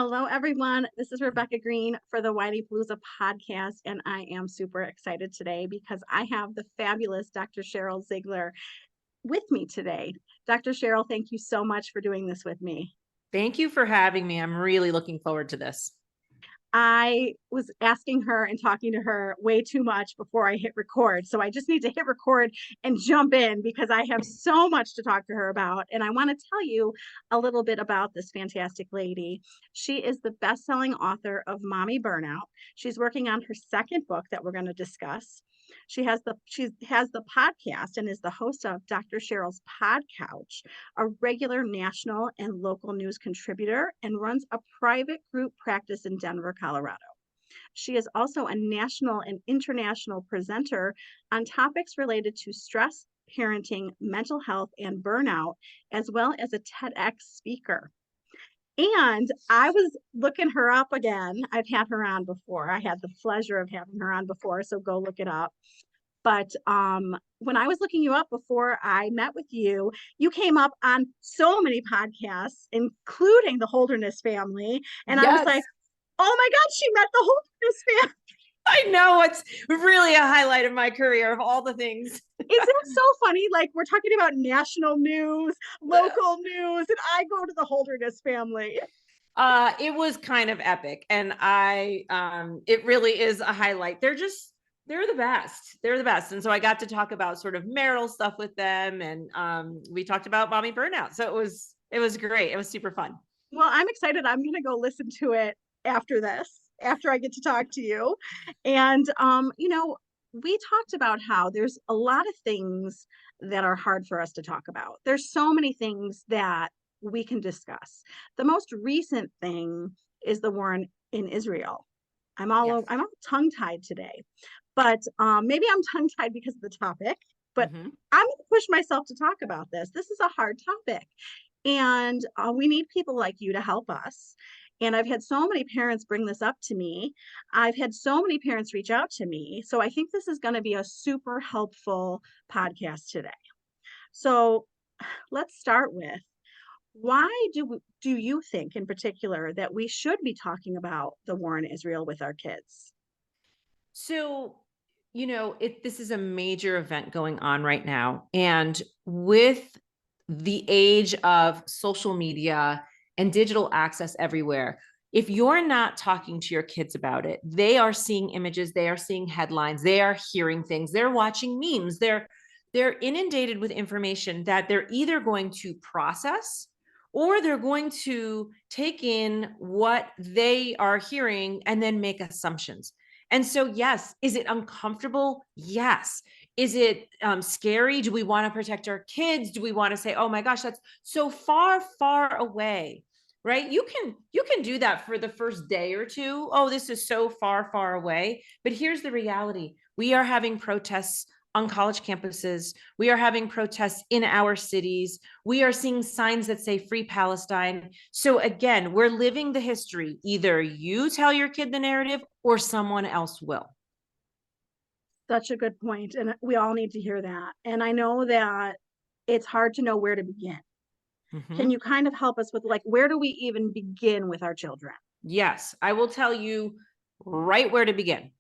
Hello, everyone. This is Rebecca Green for the Whinypaluza podcast, and I am super excited today because I have the fabulous Dr. Sheryl Ziegler with me today. Dr. Sheryl, thank you so much for doing this with me. Thank you for having me. I'm really looking forward to this. I was asking her and talking to her way too much before I hit record. So I just need to hit record and jump in because I have so much to talk to her about. And I want to tell you a little bit about this fantastic lady. She is the best-selling author of Mommy Burnout. She's working on her second book that we're going to discuss. She has the podcast and is the host of Dr. Sheryl's Pod Couch, a regular national and local news contributor, and runs a private group practice in Denver, Colorado. She is also a national and international presenter on topics related to stress, parenting, mental health, and burnout, as well as a TEDx speaker. And I was looking her up again. I've had her on before. I had the pleasure of having her on before, so go look it up. But when I was looking you up before I met with you, you came up on so many podcasts, including the Holderness family. And I was like, Yes, oh my God, she met the Holderness family. I know it's really a highlight of my career of all the things. Isn't it so funny? Like, we're talking about national news, local news, and I go to the Holderness family. It was kind of epic, and it really is a highlight. They're the best. They're the best. And so I got to talk about sort of marital stuff with them, and we talked about mommy burnout. So it was great. It was super fun. Well, I'm excited. I'm going to go listen to it after this, after I get to talk to you. And, we talked about how there's a lot of things that are hard for us to talk about. There's so many things that we can discuss. The most recent thing is the war in Israel. Yes. I'm all tongue tied today, but maybe I'm tongue tied because of the topic. But Mm-hmm. I'm going to push myself to talk about this. This is a hard topic. And we need people like you to help us. And I've had so many parents bring this up to me. I've had so many parents reach out to me. So I think this is going to be a super helpful podcast today. So let's start with, why do you think in particular that we should be talking about the war in Israel with our kids? So, this is a major event going on right now. And with the age of social media and digital access everywhere, if you're not talking to your kids about it, they are seeing images, they are seeing headlines, they are hearing things, they're watching memes, they're inundated with information that they're either going to process or they're going to take in what they are hearing and then make assumptions. And so, yes, is it uncomfortable? Yes. Is it scary? Do we want to protect our kids? Do we want to say, oh my gosh, that's so far, far away? Right? You can do that for the first day or two. Oh, this is so far, far away. But here's the reality. We are having protests on college campuses. We are having protests in our cities. We are seeing signs that say free Palestine. So again, we're living the history. Either you tell your kid the narrative or someone else will. Such a good point, and we all need to hear that. And I know that it's hard to know where to begin. Can Mm-hmm. you kind of help us with, like, where do we even begin with our children? Yes, I will tell you right where to begin.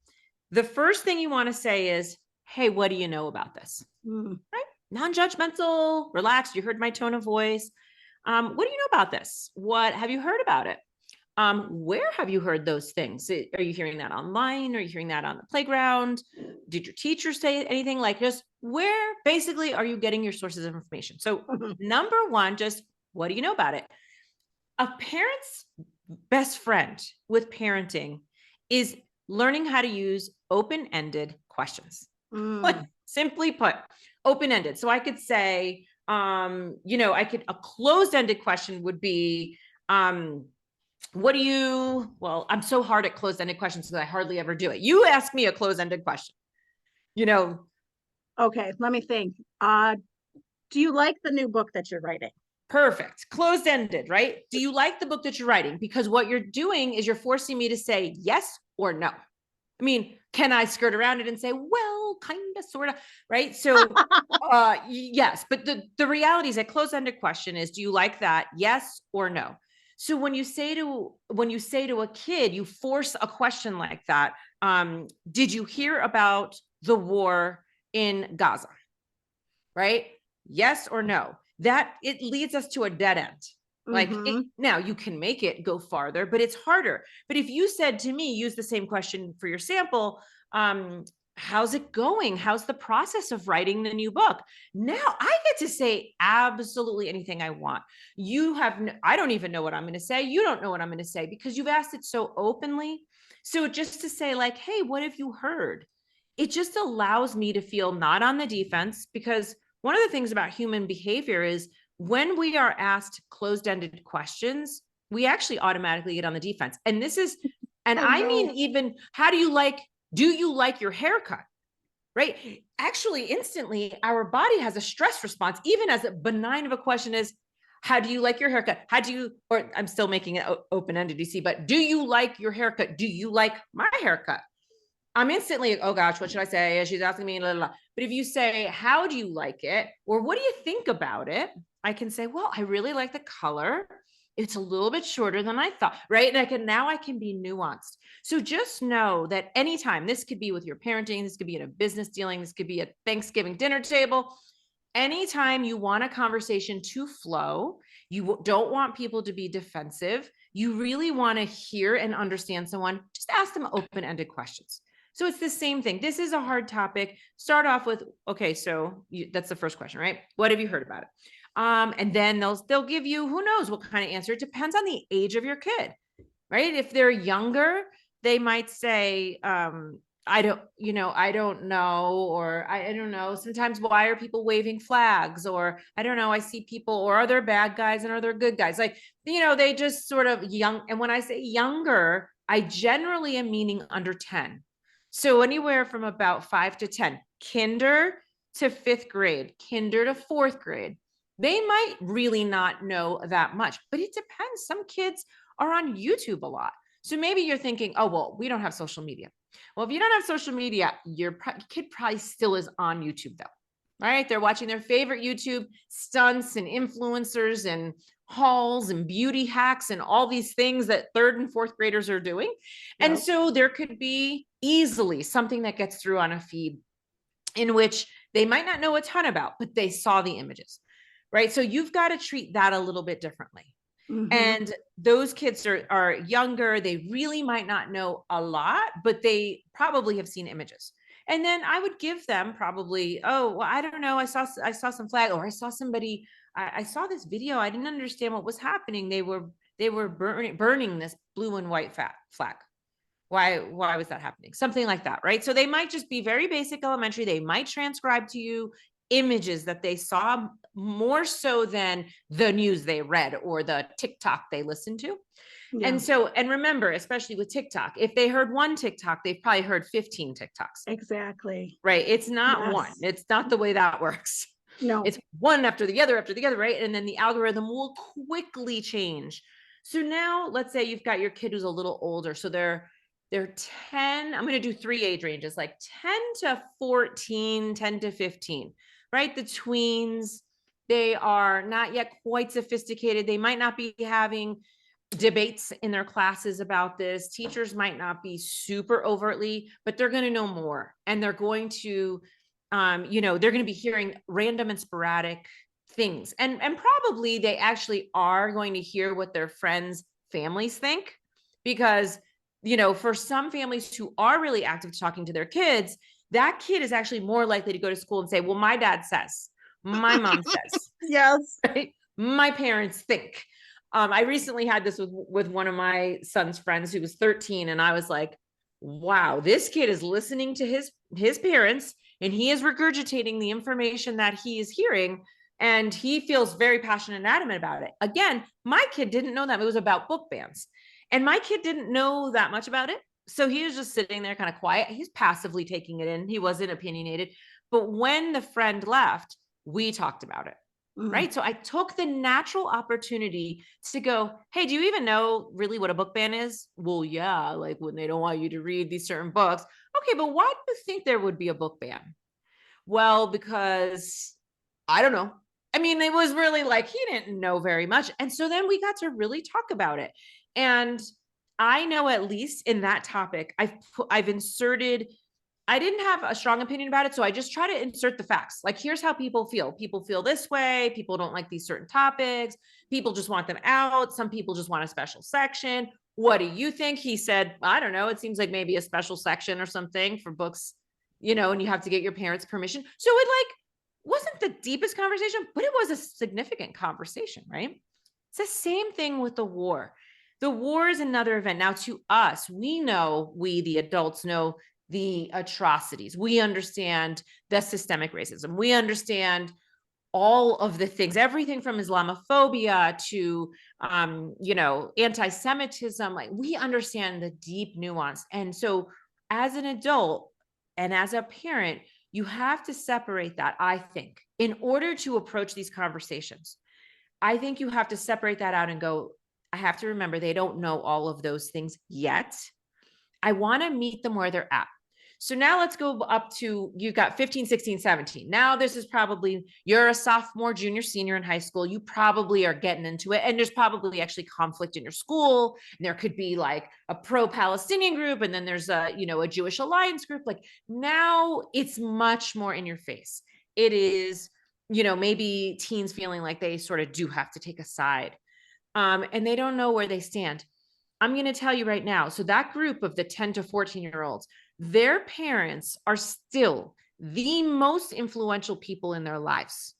The first thing you want to say is, hey, what do you know about this? Mm. Right? Non-judgmental, relaxed. You heard my tone of voice. What do you know about this? What have you heard about it? Where have you heard those things? Are you hearing that online? Are you hearing that on the playground? Did your teacher say anything? Like, just where basically are you getting your sources of information? So, number one, just what do you know about it? A parent's best friend with parenting is learning how to use open-ended questions. Like, Mm. simply put, open-ended. So I could say, a closed-ended question would be, I'm so hard at closed-ended questions because I hardly ever do it. You ask me a closed-ended question, you know, Okay, let me think. Do you like the new book that you're writing? perfect, closed-ended, right? Do you like the book that you're writing? Because what you're doing is you're forcing me to say yes or no. I mean, can I skirt around it and say, well, kind of, sort of, right? So, yes, but the reality is that closed-ended question is, do you like that? Yes or no? So when you say to a kid, you force a question like that, did you hear about the war in Gaza? Right? Yes or no? That it leads us to a dead end. Now you can make it go farther, but it's harder. But if you said to me, use the same question for your sample, how's it going? How's the process of writing the new book? Now I get to say absolutely anything I want. I don't even know what I'm going to say. You don't know what I'm going to say because you've asked it so openly. So just to say like, hey, what have you heard? It just allows me to feel not on the defense, because one of the things about human behavior is when we are asked closed-ended questions, we actually automatically get on the defense. And I mean, even do you like your haircut? Right? Actually, instantly, our body has a stress response, even as benign of a question as, how do you like your haircut? Or I'm still making it open-ended, you see, but do you like your haircut? Do you like my haircut? I'm instantly, oh gosh, what should I say? She's asking me, blah, blah, blah. But if you say, how do you like it? Or what do you think about it? I can say, well, I really like the color. It's a little bit shorter than I thought, right? And now I can be nuanced. So just know that anytime, this could be with your parenting, this could be in a business dealing, this could be a Thanksgiving dinner table. Anytime you want a conversation to flow, you don't want people to be defensive. You really want to hear and understand someone. Just ask them open-ended questions. So it's the same thing. This is a hard topic. Start off with, okay, so that's the first question, right? What have you heard about it? And then they'll give you, who knows what kind of answer. It depends on the age of your kid, right? If they're younger, they might say, I don't know, or I don't know. Sometimes, why are people waving flags? Or I don't know, I see people, or are there bad guys and are there good guys? Like, they just sort of young. And when I say younger, I generally am meaning under 10. So anywhere from about 5 to 10, kinder to 5th grade, kinder to 4th grade. They might really not know that much, but it depends. Some kids are on YouTube a lot. So maybe you're thinking, oh, well, we don't have social media. Well, if you don't have social media, your kid probably still is on YouTube though. All right. They're watching their favorite YouTube stunts and influencers and hauls and beauty hacks and all these things that 3rd and 4th graders are doing. Yep. And so there could be easily something that gets through on a feed in which they might not know a ton about, but they saw the images, right? So you've got to treat that a little bit differently. And those kids are younger. They really might not know a lot, but they probably have seen images. And then I would give them probably, oh, well, I don't know. I saw some flag, or I saw somebody, I saw this video. I didn't understand what was happening. They were burning this blue and white flag. Why was that happening? Something like that, right? So they might just be very basic elementary. They might transcribe to you images that they saw more so than the news they read or the TikTok they listened to. Yeah. And remember, especially with TikTok, if they heard one TikTok, they've probably heard 15 TikToks. Exactly. Right. It's not one. It's not the way that works. No, it's one after the other, right? And then the algorithm will quickly change. So now let's say you've got your kid who's a little older. So they're 10. I'm going to do 3 age ranges, like 10 to 14, 10 to 15, right? The tweens, they are not yet quite sophisticated. They might not be having debates in their classes about this. Teachers might not be super overtly, but they're going to know more. And they're going to, they're going to be hearing random and sporadic things. And probably they actually are going to hear what their friends' families think, because for some families who are really active talking to their kids, that kid is actually more likely to go to school and say, well, my dad says, my mom says, yes, right? My parents think. I recently had this with one of my son's friends who was 13. And I was like, wow, this kid is listening to his parents, and he is regurgitating the information that he is hearing. And he feels very passionate and adamant about it. Again, my kid didn't know that. It was about book bans. And my kid didn't know that much about it. So he was just sitting there kind of quiet. He's passively taking it in. He wasn't opinionated. But when the friend left, we talked about it. Right. So I took the natural opportunity to go, hey, do you even know really what a book ban is? Well, yeah, like when they don't want you to read these certain books. Okay, but why do you think there would be a book ban? Well, because I don't know. I mean, it was really like, he didn't know very much. And so then we got to really talk about it. And I know, at least in that topic, I've inserted, I didn't have a strong opinion about it. So I just try to insert the facts. Like, here's how people feel. People feel this way. People don't like these certain topics. People just want them out. Some people just want a special section. What do you think? He said, I don't know. It seems like maybe a special section or something for books, and you have to get your parents' permission. So it like wasn't the deepest conversation, but it was a significant conversation, right? It's the same thing with the war. The war is another event. Now, to us, we know, we, the adults, know the atrocities. We understand the systemic racism. We understand all of the things, everything from Islamophobia to, anti-Semitism. Like, we understand the deep nuance. And so as an adult and as a parent, you have to separate that, I think, in order to approach these conversations. I think you have to separate that out and go, I have to remember they don't know all of those things yet. I want to meet them where they're at. So now let's go up to, you've got 15, 16, 17. Now this is probably, you're a sophomore, junior, senior in high school. You probably are getting into it. And there's probably actually conflict in your school. And there could be like a pro-Palestinian group. And then there's a Jewish alliance group. Like, now it's much more in your face. It is, maybe teens feeling like they sort of do have to take a side. And they don't know where they stand. I'm going to tell you right now. So that group of the 10 to 14-year-olds, their parents are still the most influential people in their lives.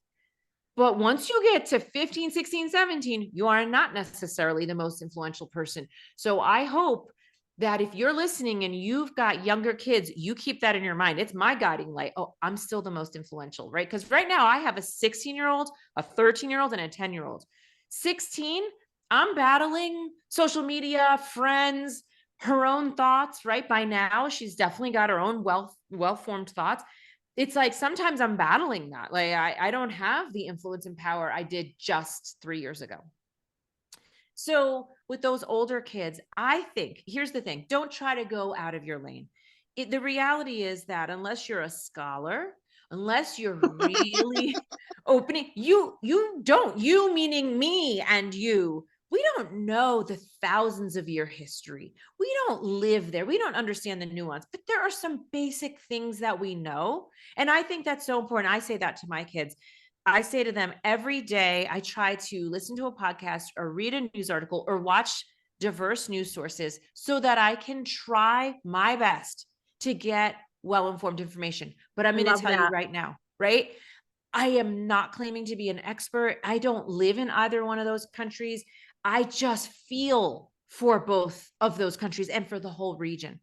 But once you get to 15, 16, 17, you are not necessarily the most influential person. So I hope that if you're listening and you've got younger kids, you keep that in your mind. It's my guiding light. Oh, I'm still the most influential, right? Because right now I have a 16-year-old, a 13-year-old, and a 10-year-old. 16, I'm battling social media, friends, her own thoughts, right? By now, she's definitely got her own well-formed thoughts. It's like sometimes I'm battling that. Like, I don't have the influence and power I did just 3 years ago. So with those older kids, I think, here's the thing, don't try to go out of your lane. The reality is that unless you're a scholar, unless you're really opening, you don't, you meaning me and you, we don't know the thousands of year history. We don't live there. We don't understand the nuance, but there are some basic things that we know. And I think that's so important. I say that to my kids. I say to them every day, I try to listen to a podcast or read a news article or watch diverse news sources so that I can try my best to get well-informed information. But I'm I going to love tell you that. right now, right? I am not claiming to be an expert. I don't live in either one of those countries. I just feel for both of those countries and for the whole region.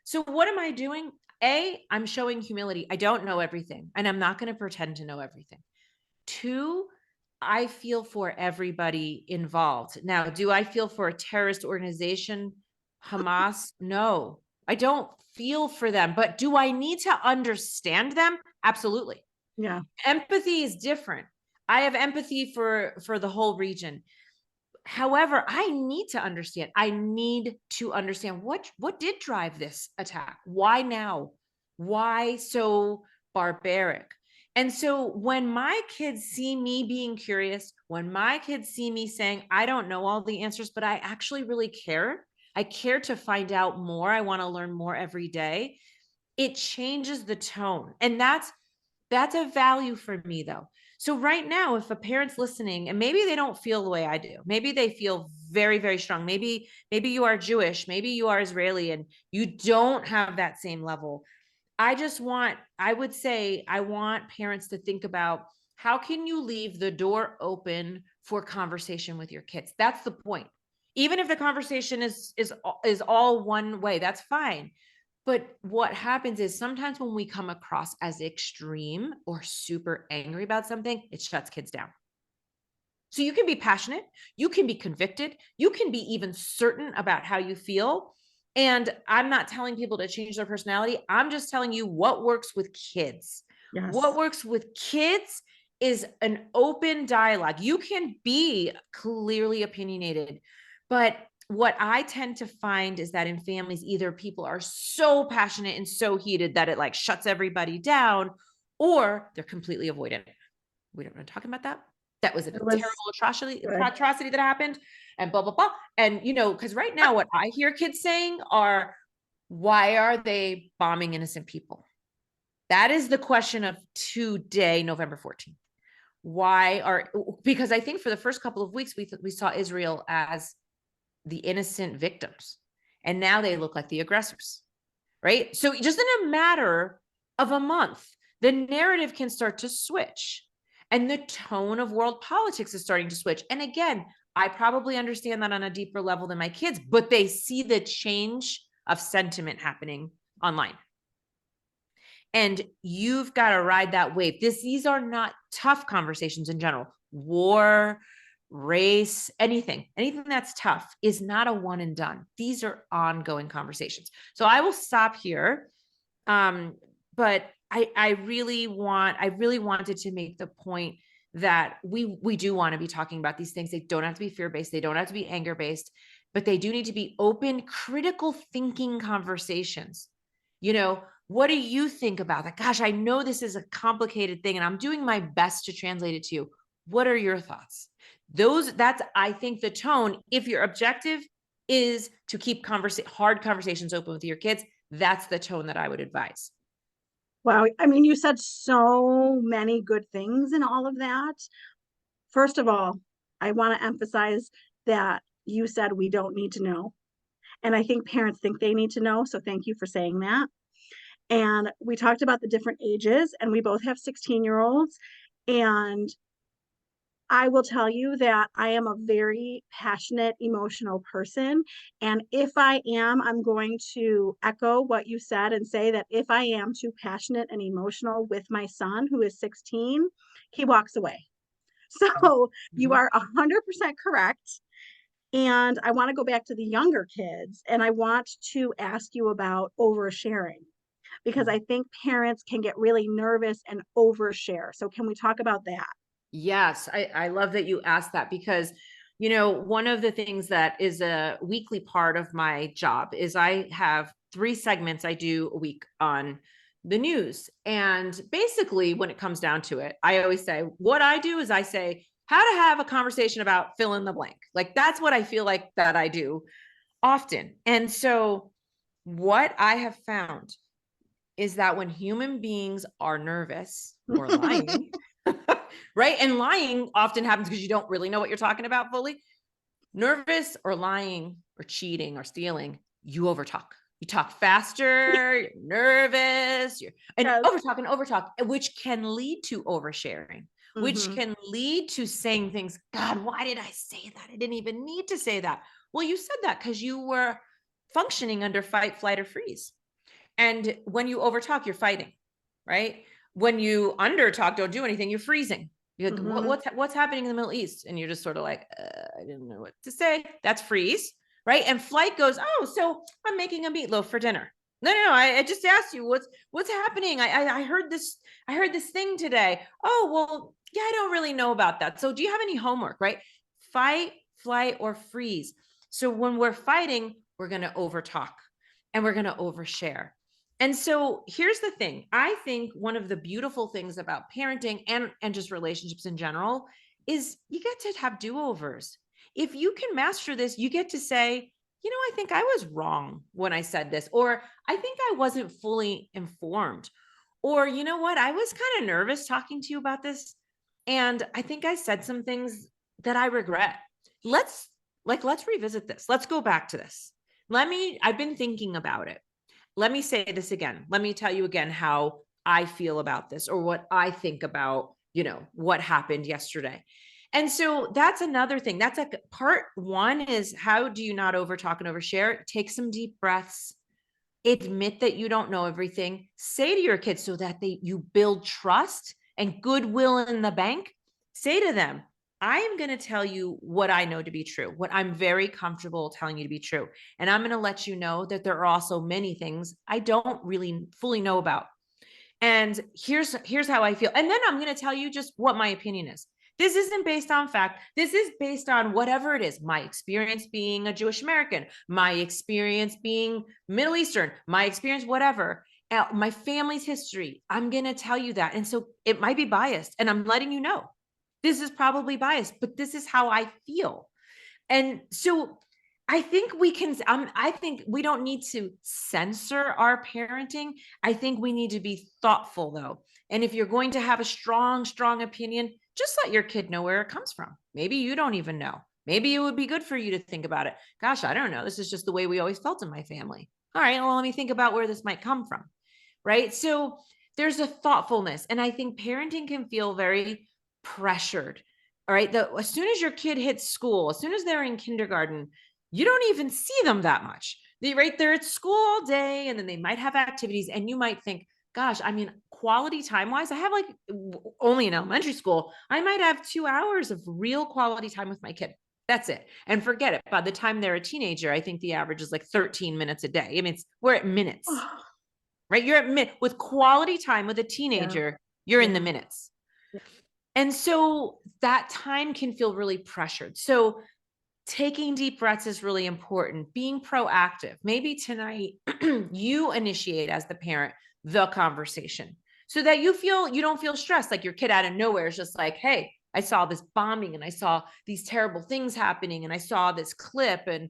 So what am I doing? I'm showing humility. I don't know everything, and I'm not going to pretend to know everything. 2, I feel for everybody involved. Now, do I feel for a terrorist organization, Hamas? No, I don't feel for them. But do I need to understand them? Absolutely. Yeah. Empathy is different. I have empathy for the whole region. However, I need to understand. I need to understand what did drive this attack? Why now? Why so barbaric? And so when my kids see me being curious, when my kids see me saying, I don't know all the answers, but I actually really care. I care to find out more. I want to learn more every day. It changes the tone. And that's a value for me, though. So right now, if a parent's listening and maybe they don't feel the way I do, maybe they feel very, very strong. Maybe you are Jewish, maybe you are Israeli and you don't have that same level. I would say I want parents to think about, how can you leave the door open for conversation with your kids? That's the point. Even if the conversation is all one way, that's fine. But what happens is sometimes when we come across as extreme or super angry about something, it shuts kids down. So you can be passionate, you can be convicted, you can be even certain about how you feel. And I'm not telling people to change their personality. I'm just telling you what works with kids. What Yes. works with kids is an open dialogue. You can be clearly opinionated, but what I tend to find is that in families, either people are so passionate and so heated that it like shuts everybody down, or they're completely avoidant. We don't want to talk about that. that was a It terrible was good. atrocity that happened, and blah, blah, blah. And, because right now what I hear kids saying are, why are they bombing innocent people? That is the question of today, November 14th. Because I think for the first couple of weeks, we saw Israel as the innocent victims, and now they look like the aggressors, right? So just in a matter of a month, the narrative can start to switch, and the tone of world politics is starting to switch. And again, I probably understand that on a deeper level than my kids, but they see the change of sentiment happening online. And you've got to ride that wave. These are not tough conversations in general. War, race, anything that's tough is not a one and done. These are ongoing conversations. So I will stop here. But I really wanted to make the point that we do want to be talking about these things. They don't have to be fear-based. They don't have to be anger-based, but they do need to be open, critical thinking conversations. What do you think about that? Gosh, I know this is a complicated thing and I'm doing my best to translate it to you. What are your thoughts? That's, I think, the tone. If your objective is to keep hard conversations open with your kids, that's the tone that I would advise. Wow. I mean, you said so many good things in all of that. First of all, I want to emphasize that you said we don't need to know. And I think parents think they need to know. So thank you for saying that. And we talked about the different ages, and we both have 16-year-olds. And I will tell you that I am a very passionate, emotional person. And if I am, I'm going to echo what you said and say that if I am too passionate and emotional with my son, who is 16, he walks away. So you Mhm. are 100% correct. And I want to go back to the younger kids, and I want to ask you about oversharing because I think parents can get really nervous and overshare. So can we talk about that? Yes, I love that you asked that because, one of the things that is a weekly part of my job is I have 3 segments I do a week on the news. And basically, when it comes down to it, I always say, what I do is I say, how to have a conversation about fill in the blank. Like, that's what I feel like that I do often. And so, what I have found is that when human beings are nervous or lying, right? And lying often happens because you don't really know what you're talking about fully. Nervous or lying or cheating or stealing, you overtalk. You talk faster, you're nervous, and Yes. overtalk, which can lead to oversharing, which Hmm. can lead to saying things, God, why did I say that? I didn't even need to say that. Well, you said that because you were functioning under fight, flight, or freeze. And when you overtalk, you're fighting, right? When you undertalk, don't do anything, you're freezing. You're like, Hmm. what's happening in the Middle East? And you're just sort of like, I didn't know what to say. That's freeze, right? And flight goes, oh, so I'm making a meatloaf for dinner. No. I just asked you what's happening. I heard this. I heard this thing today. Oh, well, yeah, I don't really know about that. So do you have any homework, right? Fight, flight, or freeze. So when we're fighting, we're going to overtalk and we're going to overshare. And so here's the thing. I think one of the beautiful things about parenting and just relationships in general is you get to have do-overs. If you can master this, you get to say, I think I was wrong when I said this, or I think I wasn't fully informed, or you know what, I was kind of nervous talking to you about this, and I think I said some things that I regret. Let's let's revisit this. Let's go back to this. I've been thinking about it. Let me say this again. Let me tell you again how I feel about this or what I think about, what happened yesterday. And so that's another thing. That's like part one is how do you not overtalk and overshare? Take some deep breaths. Admit that you don't know everything. Say to your kids so that you build trust and goodwill in the bank. Say to them, I am going to tell you what I know to be true, what I'm very comfortable telling you to be true. And I'm going to let you know that there are also many things I don't really fully know about. And here's how I feel. And then I'm going to tell you just what my opinion is. This isn't based on fact. This is based on whatever it is. My experience being a Jewish American, my experience being Middle Eastern, my experience, whatever, my family's history. I'm going to tell you that. And so it might be biased, and I'm letting you know. This is probably biased, but this is how I feel. And so I think we can, I think we don't need to censor our parenting. I think we need to be thoughtful though. And if you're going to have a strong, strong opinion, just let your kid know where it comes from. Maybe you don't even know. Maybe it would be good for you to think about it. Gosh, I don't know. This is just the way we always felt in my family. All right, well, let me think about where this might come from. Right. So there's a thoughtfulness. And I think parenting can feel very pressured. All right. As soon as your kid hits school, as soon as they're in kindergarten, you don't even see them that much. They're at school all day and then they might have activities. And you might think, gosh, I mean, quality time wise, I have like only in elementary school, I might have 2 hours of real quality time with my kid. That's it. And forget it. By the time they're a teenager, I think the average is like 13 minutes a day. I mean, we're at minutes, Oh, right? You're at with quality time with a yeah, teenager, you're in the yeah, minutes. yeah. And so that time can feel really pressured. So taking deep breaths is really important. Being proactive. Maybe tonight you initiate as the parent the conversation so that you don't feel stressed. Like your kid out of nowhere is just like, hey, I saw this bombing and I saw these terrible things happening and I saw this clip, and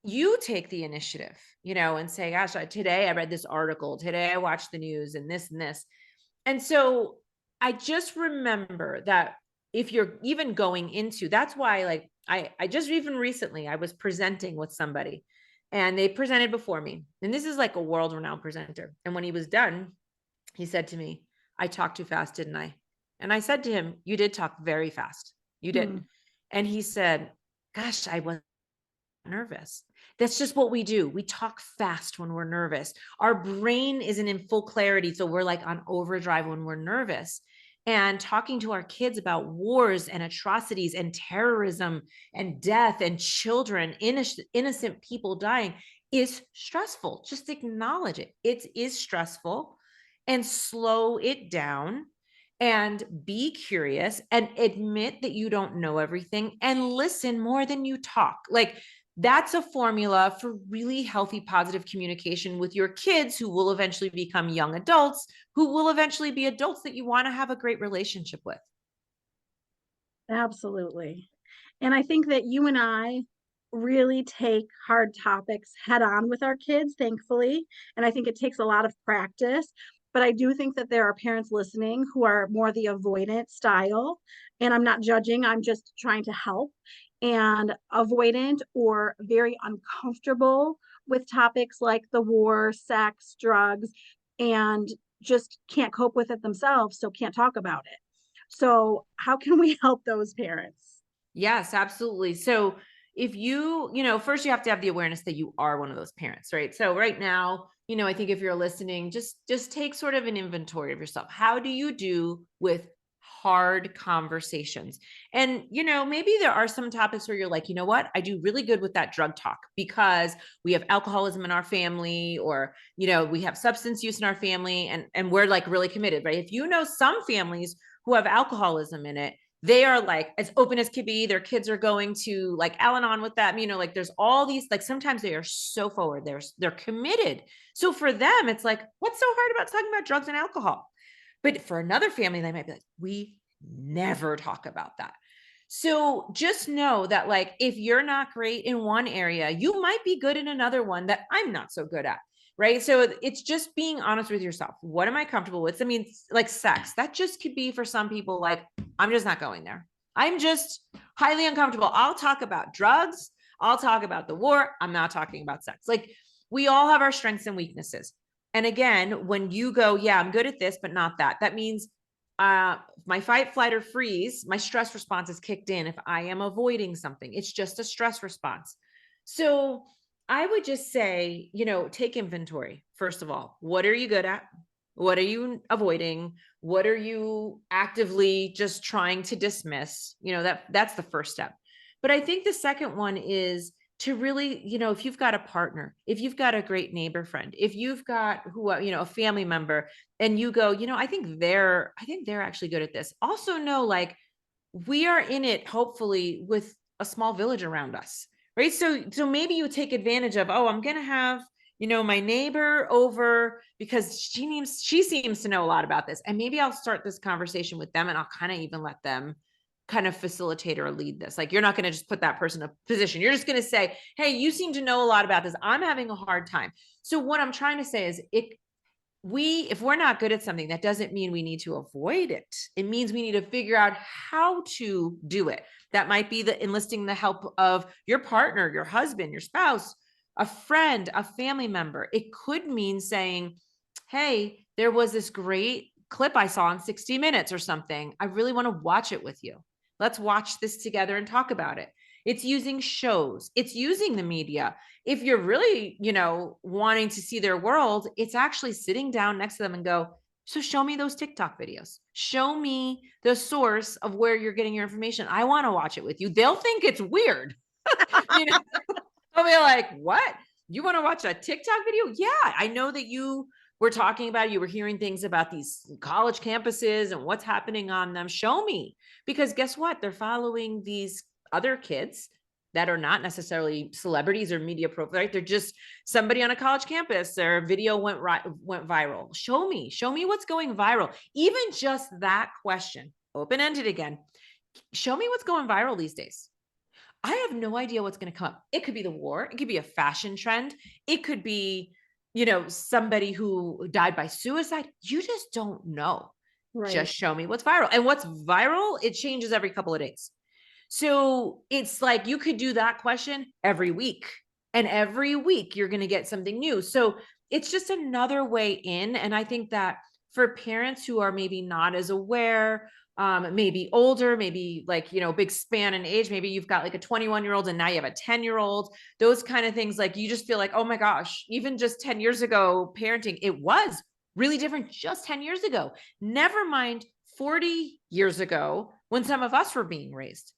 you take the initiative, and say, gosh, today I read this article, today I watched the news and this and this. And so I just remember that if you're even going into, that's why, like, I just even recently, I was presenting with somebody and they presented before me. And this is like a world renowned presenter. And when he was done, he said to me, I talked too fast, didn't I? And I said to him, you did talk very fast. You did. Hmm. And he said, gosh, I was nervous. That's just what we do. We talk fast when we're nervous. Our brain isn't in full clarity. So we're like on overdrive when we're nervous. And talking to our kids about wars and atrocities and terrorism and death and children, innocent people dying is stressful. Just acknowledge it. It is stressful, and slow it down and be curious and admit that you don't know everything and listen more than you talk. Like, that's a formula for really healthy, positive communication with your kids who will eventually become young adults, who will eventually be adults that you want to have a great relationship with. Absolutely. And I think that you and I really take hard topics head on with our kids, thankfully. And I think it takes a lot of practice. But I do think that there are parents listening who are more the avoidant style. And I'm not judging, I'm just trying to help. And avoidant or very uncomfortable with topics like the war, sex, drugs, and just can't cope with it themselves, so can't talk about it. So, how can we help those parents? Yes, absolutely. So if first you have to have the awareness that you are one of those parents, right? So right now, I think if you're listening, just take sort of an inventory of yourself. How do you do with hard conversations? And maybe there are some topics where you're like, you know what? I do really good with that drug talk because we have alcoholism in our family, or we have substance use in our family, and we're like really committed, right? If some families who have alcoholism in it, they are like as open as could be. Their kids are going to like Al-Anon with them. Like there's all these, like sometimes they are so forward. They're committed. So for them, it's like, what's so hard about talking about drugs and alcohol? But for another family, they might be like, we never talk about that. So just know that, like, if you're not great in one area, you might be good in another one that I'm not so good at. Right. So it's just being honest with yourself. What am I comfortable with? I mean, like sex, that just could be for some people, like, I'm just not going there. I'm just highly uncomfortable. I'll talk about drugs. I'll talk about the war. I'm not talking about sex. Like, we all have our strengths and weaknesses. And again, when you go, yeah, I'm good at this, but not that, that means my fight, flight, or freeze, my stress response is kicked in if I am avoiding something. It's just a stress response. So I would just say, take inventory. First of all, what are you good at? What are you avoiding? What are you actively just trying to dismiss? That's the first step. But I think the second one is to really, if you've got a partner, if you've got a great neighbor friend, if you've got a family member, and you go, I think they're actually good at this. Also know, like, we are in it hopefully with a small village around us, right? So maybe you take advantage of, oh, I'm going to have, my neighbor over because she seems to know a lot about this. And maybe I'll start this conversation with them, and I'll kind of even let them kind of facilitate or lead this. Like, you're not going to just put that person in a position. You're just going to say, hey, you seem to know a lot about this. I'm having a hard time. So what I'm trying to say is if we're not good at something, that doesn't mean we need to avoid it. It means we need to figure out how to do it. That might be enlisting the help of your partner, your husband, your spouse, a friend, a family member. It could mean saying, hey, there was this great clip I saw on 60 Minutes or something. I really want to watch it with you. Let's watch this together and talk about it. It's using shows. It's using the media. If you're really, wanting to see their world, it's actually sitting down next to them and go, so show me those TikTok videos. Show me the source of where you're getting your information. I want to watch it with you. They'll think it's weird. They'll be like, what? You want to watch a TikTok video? Yeah, I know that you were talking about, you were hearing things about these college campuses and what's happening on them. Show me. Because guess what? They're following these other kids that are not necessarily celebrities or media profiles, right? They're just somebody on a college campus. Their video went viral. Show me what's going viral. Even just that question, open-ended again. Show me what's going viral these days. I have no idea what's going to come up. It could be the war. It could be a fashion trend. It could be, somebody who died by suicide. You just don't know. Right. Just show me what's viral. And what's viral, it changes every couple of days. So it's like you could do that question every week. And every week you're going to get something new. So it's just another way in. And I think that for parents who are maybe not as aware, maybe older, maybe like, big span in age, maybe you've got like a 21-year-old and now you have a 10-year-old, those kind of things. Like, you just feel like, oh my gosh, even just 10 years ago, parenting, it was really different just 10 years ago. Never mind 40 years ago when some of us were being raised.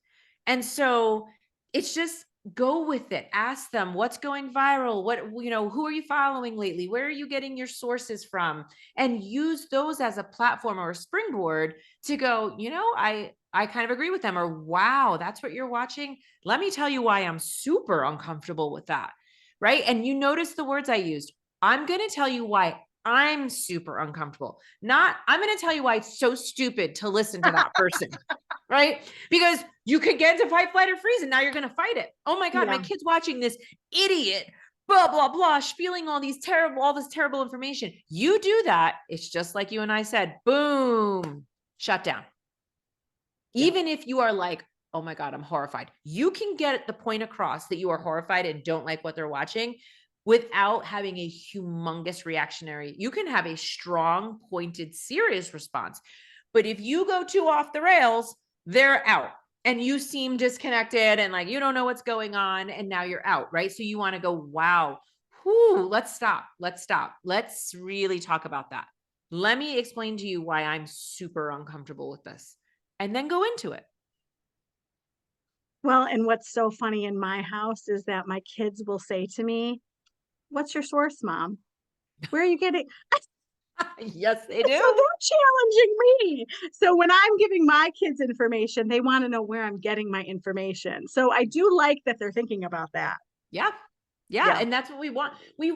And so it's just go with it. Ask them what's going viral. Who are you following lately? Where are you getting your sources from? And use those as a platform or a springboard to go, I kind of agree with them, or wow, that's what you're watching. Let me tell you why I'm super uncomfortable with that. Right. And you notice the words I used. I'm going to tell you why I'm super uncomfortable. Not, I'm going to tell you why it's so stupid to listen to that person. Right? Because you could get into fight, flight, or freeze, and now you're going to fight it. Oh my God, my kid's watching this idiot, blah, blah, blah, spieling all this terrible information. You do that, it's just like you and I said, boom, shut down. Yeah. Even if you are like, oh my God, I'm horrified. You can get the point across that you are horrified and don't like what they're watching without having a humongous reactionary. You can have a strong, pointed, serious response. But if you go too off the rails, they're out and you seem disconnected and like, you don't know what's going on. And now you're out, right? So you want to go, wow, let's stop. Let's really talk about that. Let me explain to you why I'm super uncomfortable with this, and then go into it. Well, and what's so funny in my house is that my kids will say to me, what's your source, Mom? Where are you getting? Yes, they do. So they're challenging me. So when I'm giving my kids information, they want to know where I'm getting my information. So I do like that they're thinking about that. Yeah. And that's what we want. We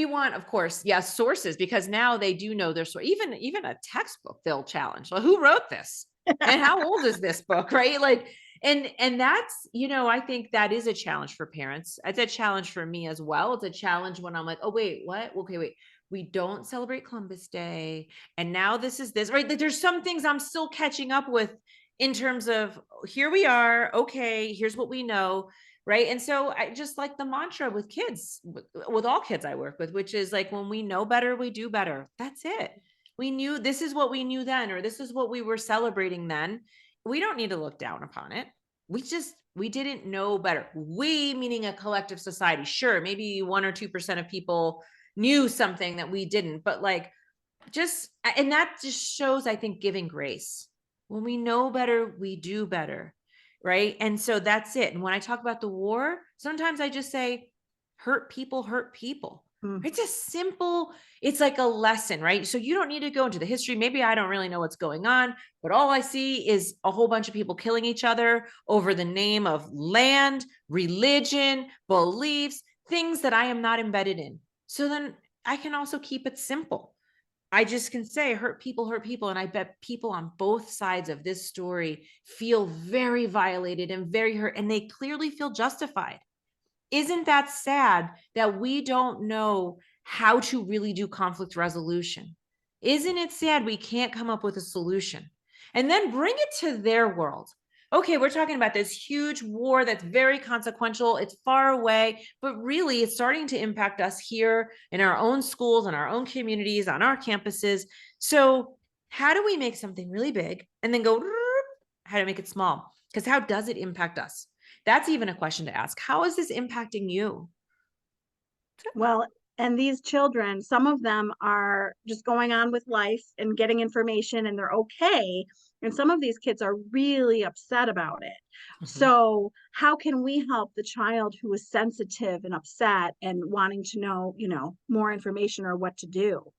want, of course, sources, because now they do know their source. Even a textbook, they'll challenge. Well, who wrote this? And how old is this book? Right. Like, and that's, I think that is a challenge for parents. It's a challenge for me as well. It's a challenge when I'm like, oh, wait, what? Okay, wait. We don't celebrate Columbus Day. And now this, right? There's some things I'm still catching up with in terms of, here we are. Okay, here's what we know. Right. And so I just like the mantra with kids, with all kids I work with, which is like, when we know better, we do better. That's it. We knew, this is what we knew then, or this is what we were celebrating then. We don't need to look down upon it. We didn't know better. We, meaning a collective society. Sure, maybe 1 or 2% of people knew something that we didn't, but like, and that just shows, I think, giving grace. When we know better, we do better. Right. And so that's it. And when I talk about the war, sometimes I just say, hurt people hurt people. It's a simple, it's like a lesson, right? So you don't need to go into the history. Maybe I don't really know what's going on, but all I see is a whole bunch of people killing each other over the name of land, religion, beliefs, things that I am not embedded in. So then I can also keep it simple. I just can say hurt people hurt people. And I bet people on both sides of this story feel very violated and very hurt, and they clearly feel justified. Isn't that sad that we don't know how to really do conflict resolution? Isn't it sad we can't come up with a solution? And then bring it to their world. Okay, we're talking about this huge war that's very consequential. It's far away, but really it's starting to impact us here in our own schools, in our own communities, on our campuses. So, how do we make something really big and then go, how to make it small? Because how does it impact us? That's even a question to ask. How is this impacting you? Well, and these children, some of them are just going on with life and getting information and they're okay. And some of these kids are really upset about it. Mhm. So, how can we help the child who is sensitive and upset and wanting to know, more information or what to do?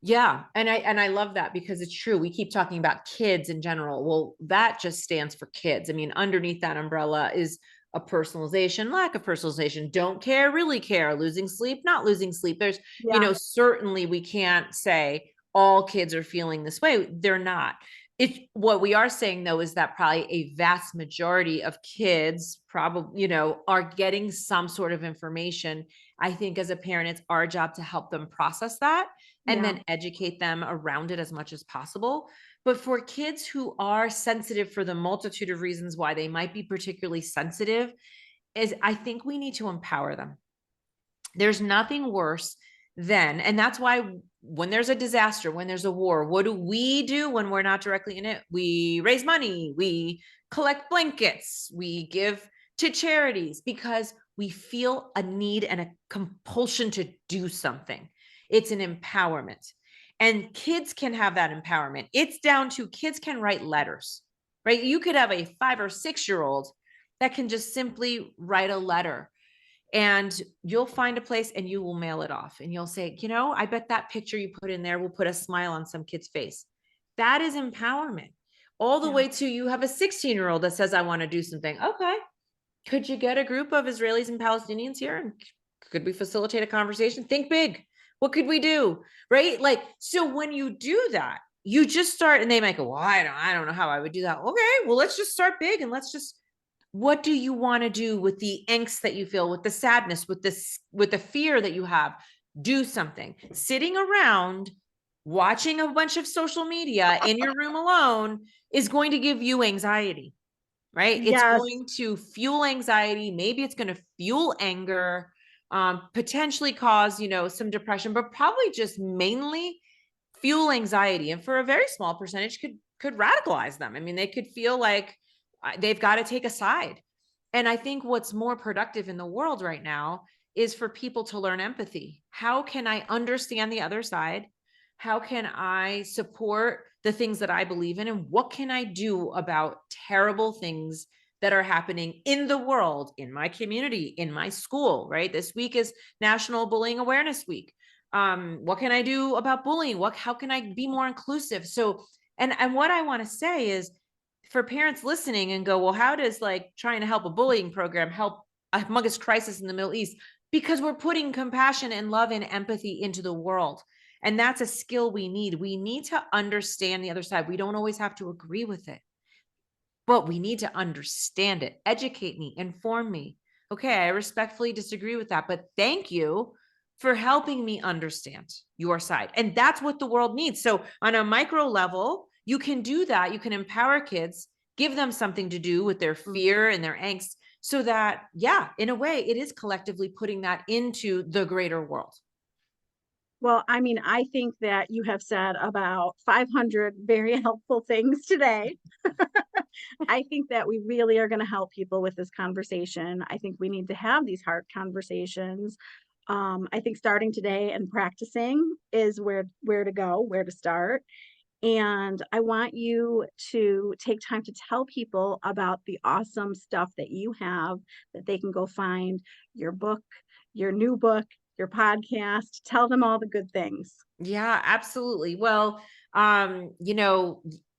Yeah, and I love that because it's true. We keep talking about kids in general. Well, that just stands for kids. I mean, underneath that umbrella is a personalization, lack of personalization, don't care, really care, losing sleep, not losing sleep. There's, Yeah, certainly we can't say all kids are feeling this way. They're not. It's what we are saying though is that probably a vast majority of kids probably, are getting some sort of information. I think as a parent, it's our job to help them process that and yeah, then educate them around it as much as possible. But for kids who are sensitive for the multitude of reasons why they might be particularly sensitive, is I think we need to empower them. There's nothing worse than, and that's why when there's a disaster, when there's a war, what do we do when we're not directly in it? We raise money, we collect blankets, we give to charities because we feel a need and a compulsion to do something. It's an empowerment. And kids can have that empowerment. It's down to kids can write letters, right? You could have a 5 or 6 year old that can just simply write a letter, and you'll find a place and you will mail it off and you'll say, I bet that picture you put in there will put a smile on some kid's face. That is empowerment. All the yeah. way to you have a 16-year-old that says, I want to do something. Okay. Could you get a group of Israelis and Palestinians here? And could we facilitate a conversation? Think big. What could we do? Right? Like, so when you do that, you just start and they might go, well, I don't know how I would do that. Okay, well, let's just start big and let's just, what do you want to do with the angst that you feel, with the sadness, with the fear that you have? Do something. Sitting around watching a bunch of social media in your room alone is going to give you anxiety, right? It's Yes. going to fuel anxiety. Maybe it's going to fuel anger, potentially cause, some depression, but probably just mainly fuel anxiety. And for a very small percentage could radicalize them. I mean, they could feel like they've got to take a side. And I think what's more productive in the world right now is for people to learn empathy. How can I understand the other side? How can I support the things that I believe in? And what can I do about terrible things that are happening in the world, in my community, in my school, right? This week is National Bullying Awareness Week. What can I do about bullying? How can I be more inclusive? So, and what I want to say is for parents listening and go, well, how does like trying to help a bullying program help a humongous crisis in the Middle East? Because we're putting compassion and love and empathy into the world. And that's a skill we need. We need to understand the other side. We don't always have to agree with it, but we need to understand it. Educate me, inform me. Okay, I respectfully disagree with that, but thank you for helping me understand your side. And that's what the world needs. So, on a micro level, you can do that. You can empower kids, give them something to do with their Mhm. fear and their angst, so that, yeah, in a way, it is collectively putting that into the greater world. Well, I mean, I think that you have said about 500 very helpful things today. I think that we really are going to help people with this conversation. I think we need to have these hard conversations. I think starting today and practicing is where to go, where to start. And I want you to take time to tell people about the awesome stuff that you have that they can go find your book, your new book, your podcast. Tell them all the good things. Yeah, absolutely. Well,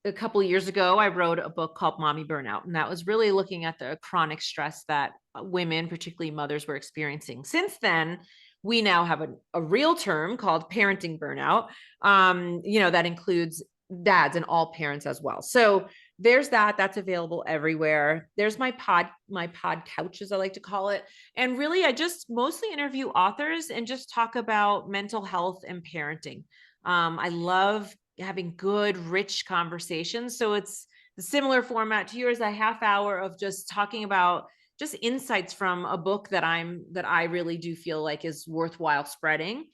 a couple of years ago, I wrote a book called Mommy Burnout, and that was really looking at the chronic stress that women, particularly mothers, were experiencing. Since then, we now have a real term called parenting burnout, that includes dads and all parents as well. So there's that's available everywhere. There's my pod couch, as I like to call it. And really, I just mostly interview authors and just talk about mental health and parenting. I love having good, rich conversations. So it's the similar format to yours, a half hour of just talking about just insights from a book that I really do feel like is worthwhile spreading.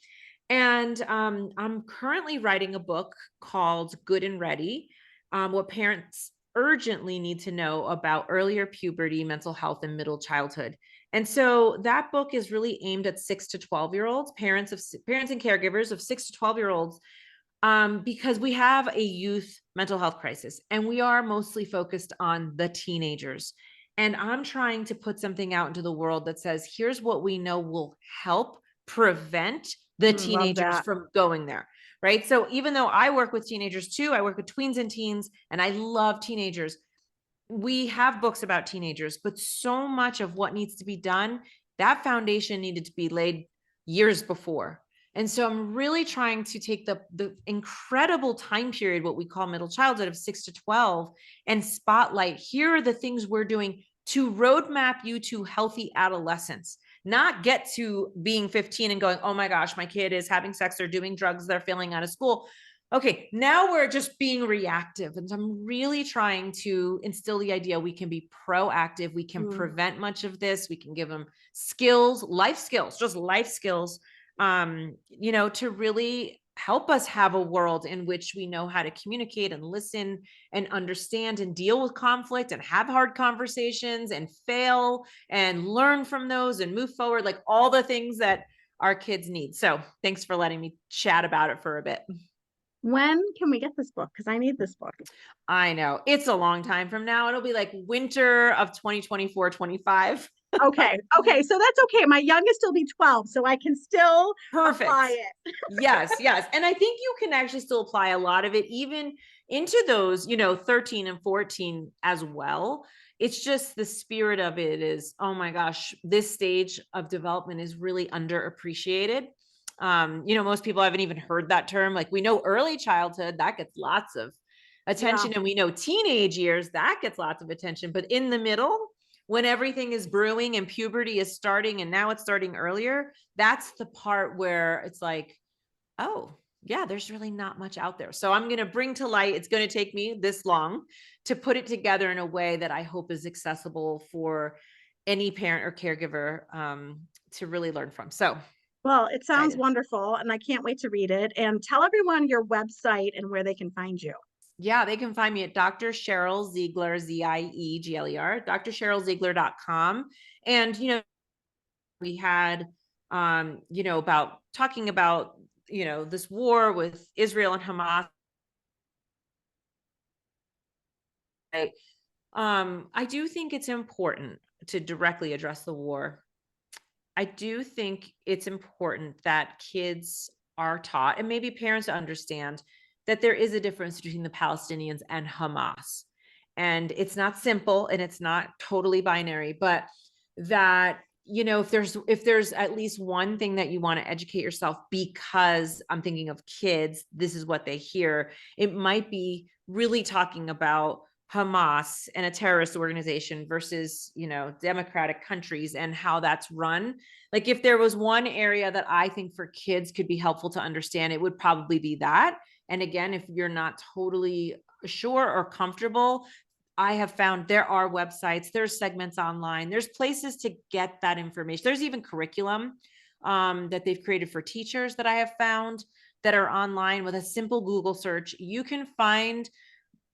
And I'm currently writing a book called Good and Ready, what parents urgently need to know about earlier puberty, mental health, and middle childhood. And so that book is really aimed at 6 to 12-year-olds, parents and caregivers of 6 to 12-year-olds, because we have a youth mental health crisis, and we are mostly focused on the teenagers. And I'm trying to put something out into the world that says, here's what we know will help prevent the Love teenagers that. from going there. Right. So even though I work with teenagers too, I work with tweens and teens, and I love teenagers. We have books about teenagers, but so much of what needs to be done, that foundation needed to be laid years before. And so I'm really trying to take the incredible time period, what we call middle childhood of 6 to 12, and spotlight, here are the things we're doing to roadmap you to healthy adolescence, not get to being 15 and going, oh my gosh, my kid is having sex or doing drugs, they're failing out of school. Okay, now we're just being reactive. And so I'm really trying to instill the idea we can be proactive. We can prevent much of this. We can give them skills, life skills, just life skills, to really help us have a world in which we know how to communicate and listen and understand and deal with conflict and have hard conversations and fail and learn from those and move forward, like all the things that our kids need. So thanks for letting me chat about it for a bit. When can we get this book? Because I need this book. I know it's a long time from now. It'll be like winter of 2024, 25. Okay. Okay. So that's okay. My youngest will be 12, so I can still Perfect. apply it. Yes, yes. And I think you can actually still apply a lot of it even into those, 13 and 14 as well. It's just the spirit of it is, oh my gosh, this stage of development is really underappreciated. Most people haven't even heard that term. Like, we know early childhood, that gets lots of attention, and we know teenage years, that gets lots of attention. But in the middle, when everything is brewing and puberty is starting, and now it's starting earlier, that's the part where it's like, oh, yeah, there's really not much out there. So I'm going to bring to light, it's going to take me this long to put it together in a way that I hope is accessible for any parent or caregiver to really learn from. So, well, it sounds excited. wonderful, and I can't wait to read it. And tell everyone your website and where they can find you. Yeah, they can find me at Dr. Sheryl Ziegler, Ziegler, drSherylZiegler.com. And, we had, about talking about, this war with Israel and Hamas. I do think it's important to directly address the war. I do think it's important that kids are taught, and maybe parents understand, that there is a difference between the Palestinians and Hamas. And it's not simple and it's not totally binary, but that, if there's at least one thing that you want to educate yourself, because I'm thinking of kids, this is what they hear. It might be really talking about Hamas and a terrorist organization versus, democratic countries and how that's run. Like, if there was one area that I think for kids could be helpful to understand, it would probably be that. And again, if you're not totally sure or comfortable, I have found there are websites, there's segments online, there's places to get that information. There's even curriculum that they've created for teachers that I have found that are online. With a simple Google search, you can find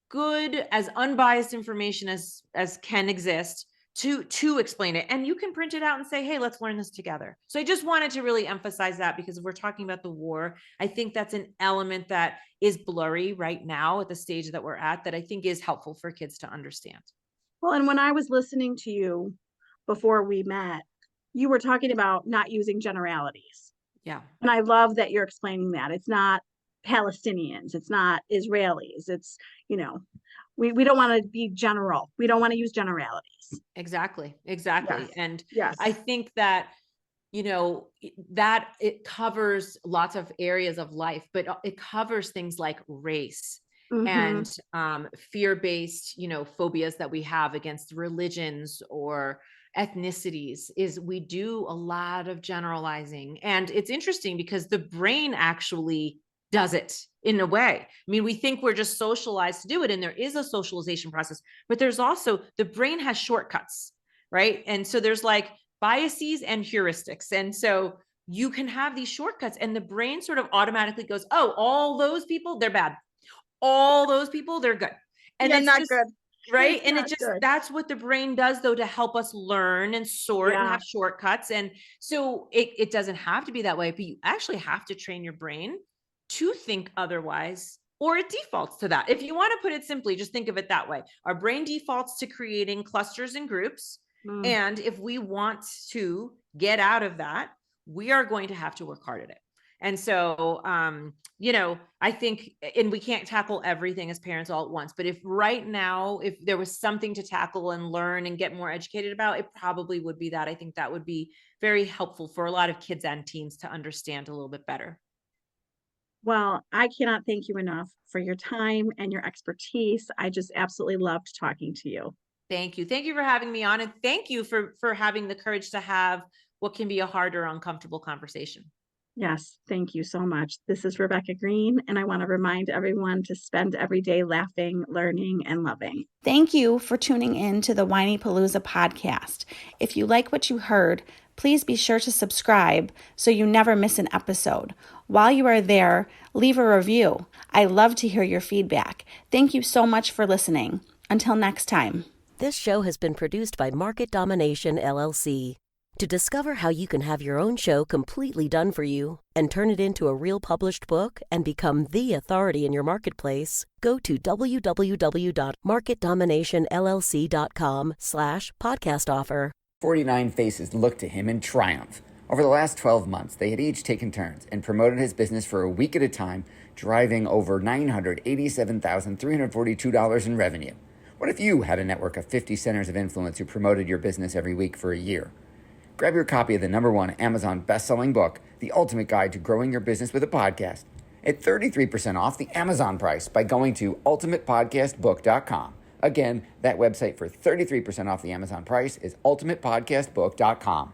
good, as unbiased information as can exist to explain it. And you can print it out and say, hey, let's learn this together. So I just wanted to really emphasize that, because if we're talking about the war, I think that's an element that is blurry right now at the stage that we're at, that I think is helpful for kids to understand. Well, and when I was listening to you before we met, you were talking about not using generalities. Yeah. And I love that you're explaining that. It's not Palestinians, it's not Israelis. It's, we don't want to be general. We don't want to use generalities. Exactly. Exactly. Yes. And Yes. I think that, that it covers lots of areas of life, but it covers things like race Mm-hmm. and fear-based, phobias that we have against religions or ethnicities. Is we do a lot of generalizing. And it's interesting because the brain actually does it in a way. I mean, we think we're just socialized to do it, and there is a socialization process, but there's also, the brain has shortcuts, right? And so there's like biases and heuristics. And so you can have these shortcuts, and the brain sort of automatically goes, oh, all those people, they're bad. All those people, they're good. And Yeah, it's not just, good. right. It's And not it just, good. that's what the brain does, though, to help us learn and sort and Yeah. have shortcuts. And so it doesn't have to be that way, but you actually have to train your brain to think otherwise, or it defaults to that. If you want to put it simply, just think of it that way. Our brain defaults to creating clusters and groups. Mm. And if we want to get out of that, we are going to have to work hard at it. And so, I think, and we can't tackle everything as parents all at once, but if right now, if there was something to tackle and learn and get more educated about, it probably would be that. I think that would be very helpful for a lot of kids and teens to understand a little bit better. Well, I cannot thank you enough for your time and your expertise. I just absolutely loved talking to you. Thank you. Thank you for having me on. And thank you for having the courage to have what can be a hard or uncomfortable conversation. Yes, thank you so much. This is Rebecca Green, and I want to remind everyone to spend every day laughing, learning, and loving. Thank you for tuning in to the Whinypaluza podcast. If you like what you heard, please be sure to subscribe so you never miss an episode. While you are there, leave a review. I love to hear your feedback. Thank you so much for listening. Until next time. This show has been produced by Market Domination, LLC. To discover how you can have your own show completely done for you and turn it into a real published book and become the authority in your marketplace, go to www.marketdominationllc.com/podcast offer. 49 faces looked to him in triumph. Over the last 12 months, they had each taken turns and promoted his business for a week at a time, driving over $987,342 in revenue. What if you had a network of 50 centers of influence who promoted your business every week for a year? Grab your copy of the #1 Amazon best-selling book, The Ultimate Guide to Growing Your Business with a Podcast, at 33% off the Amazon price by going to ultimatepodcastbook.com. Again, that website for 33% off the Amazon price is ultimatepodcastbook.com.